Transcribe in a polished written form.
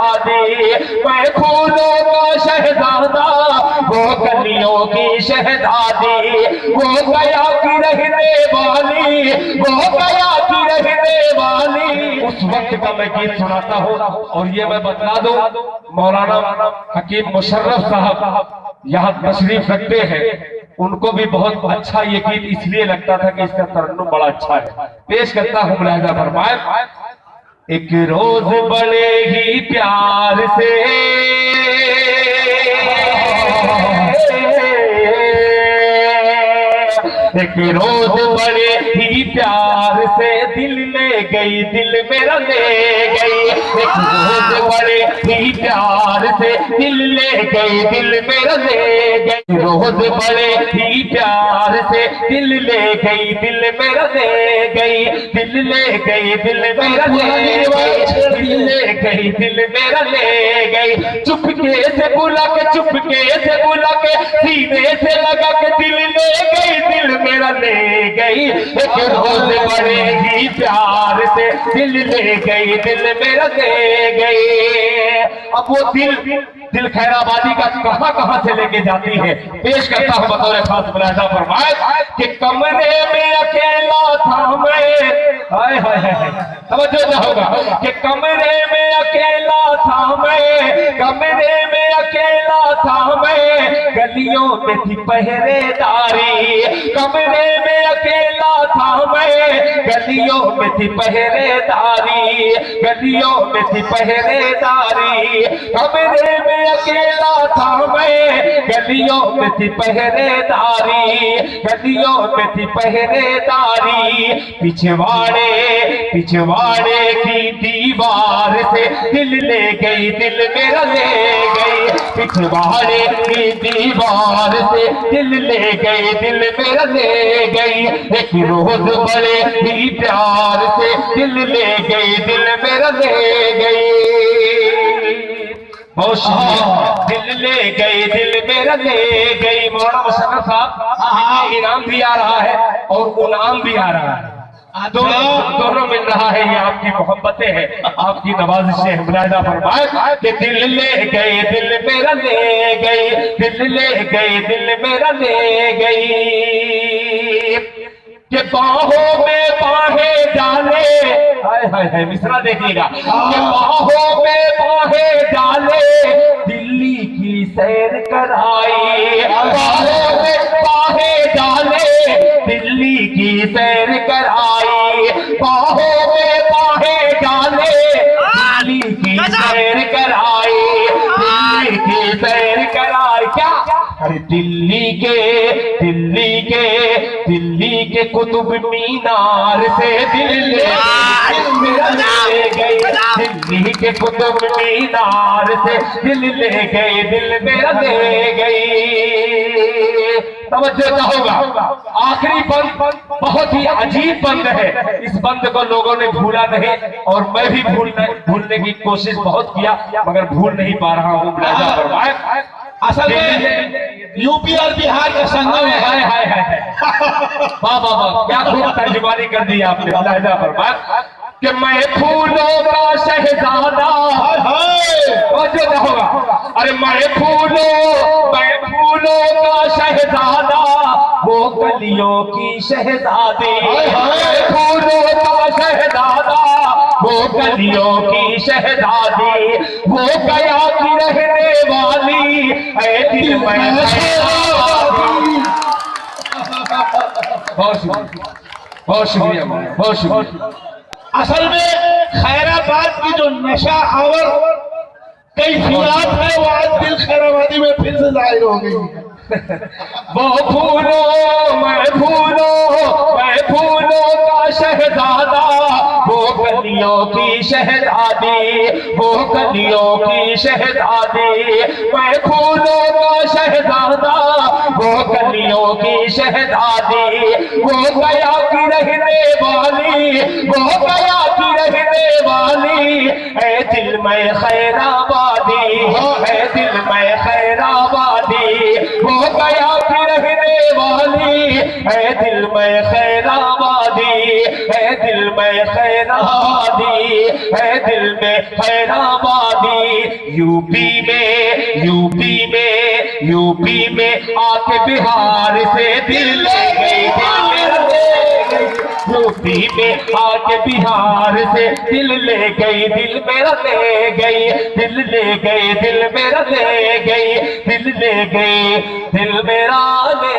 शहजादी, मैं फूलों का शहजादा, वो कलियों की शहजादी, वो गया की रहने वाली, वो गया की रहने वाली। उस वक्त का मैं गीत सुनाता हूँ और ये मैं बतला दूं, मौलाना हकीम मुशर्रफ साहब यहाँ तशरीफ रखते हैं, उनको भी बहुत अच्छा ये गीत इसलिए लगता था कि इसका तरन्नुम बड़ा अच्छा है। पेश करता हूँ, मुलाहिजा फरमाए। एक रोज बड़े ही प्यार से एक रोज बड़े ही प्यार से दिल ले गई, दिल मेरा ले गई। एक रोज बड़े ही प्यार से दिल ले गई, दिल मेरा ले गई। रोज बड़े ही प्यार से दिल ले गई, दिल मेरा ले गई, दिल ले गई, दिल मेरा ले गई, दिल ले गई, दिल मेरा ले गई। चुपके से बुला के, चुपके से बुला के, सीने से लगा के दिल ले गई, दिल मेरा ले गई। एक रोज बड़े ही प्यार से दिल ले गई, दिल मेरा ले गई। अब वो दिल खैराबादी का कहां से लेके जाती है, पेश करता हूं बतौर खास मुलाहिजा फरमाए कि कमरे में अकेला था मैं, हाय हाय हाय, समझो ना होगा कि कमरे में अकेला था मैं, कमरे में अकेला था मैं, गलियों में थी पहरेदारी, कमरे में अकेला था मैं, गलियों में थी पहरेदारी, गलियों में थी पहरेदारी। कमरे में अकेला था मैं, गलियों में थी पहरेदारी, गलियों में थी पहरेदारी। पिछवाड़े पिछवाड़े की दीवार से दिल ले गई, दिल मेरा ले गई। पिछवाड़े की दीवार से दिल ले गई, दिल मेरा ले गई। एक रोज बड़े ही प्यार से दिल ले गई, दिल मेरा ले गई। दिल ले गई, दिल मेरा ले गई। मौलाना मुशर्रफ साहब, इनाम भी आ रहा है और गुलाम भी आ रहा है, दोनों मिल रहा है। ये आपकी मोहब्बतें हैं, आपकी नवाजिशें हैं। मुलाहिजा फरमाए कि दिल ले गई, दिल मेरा ले गई, दिल ले गई, दिल मेरा ले गई। कि बाहों में बाहें डाले, हाय हाय हाय, मिसरा देखिएगा, कि बाहों में बाहें डाले, दिल्ली की सैर कराई। बाहों में बाहें डाले, दिल्ली की सैर कराई। बाहों में बाहें डाले, दिल्ली की सैर कराई, दिल्ली की सैर कराई। क्या? अरे दिल्ली के कुतुब मीनार से दिल ले गई, दिल्ली के कुतुब मीनार से दिल ले गई, दिल मेरा ले गई। तवज्जो होगा, आखिरी बंद बहुत ही अजीब बंद है। इस बंद को लोगों ने भूला नहीं और मैं भी भूलने की कोशिश बहुत किया, मगर भूल नहीं पा रहा हूँ। मुलाहिजा फरमाए, असल में यूपी और बिहार का संगम है। हाय हाय हाय, वाह वाह वाह, क्या खूब तर्जुमानी कर दी आपने। मुलाहिजा फरमाए कि मैं फूलों का शहजादा, जो होगा, अरे मैं फूलों का शहजादा, वो कलियों की शहजादी। फूलों का शहजादा, वो कलियों की शहजादी, वो गया की रहने वाली, ऐ दिल में बहुत शुक्रिया, बहुत शुक्रिया, बहुत शुक्रिया। असल में खैराबाद की जो नशा आवर कैफियत है, वो आज दिल खैराबादी में फिर से जाहिर हो गई है। वो मैं फूलों का शहजादा, वो कलियों की शहजादी, वो कलियों की शहजादी। मैं फूलों का शहजादा, वो कलियों की शहजादी, वो गया की रहने वाली, वो गया की रहने वाली, ऐ दिल में खैराबादी, ऐ दिल में खैराबादी, वो गया की रहने वाली, ऐ दिल में खैराबादी, ऐ दिल में खैराबादी, ऐ दिल में खैराबादी। यूपी में आके बिहार से दिल ले गई, दिल मेरा ले गई। यूपी में आके बिहार से दिल ले गई, दिल मेरा ले गई, दिल ले गई, दिल मेरा ले गई, दिल ले गई, दिल मेरा ले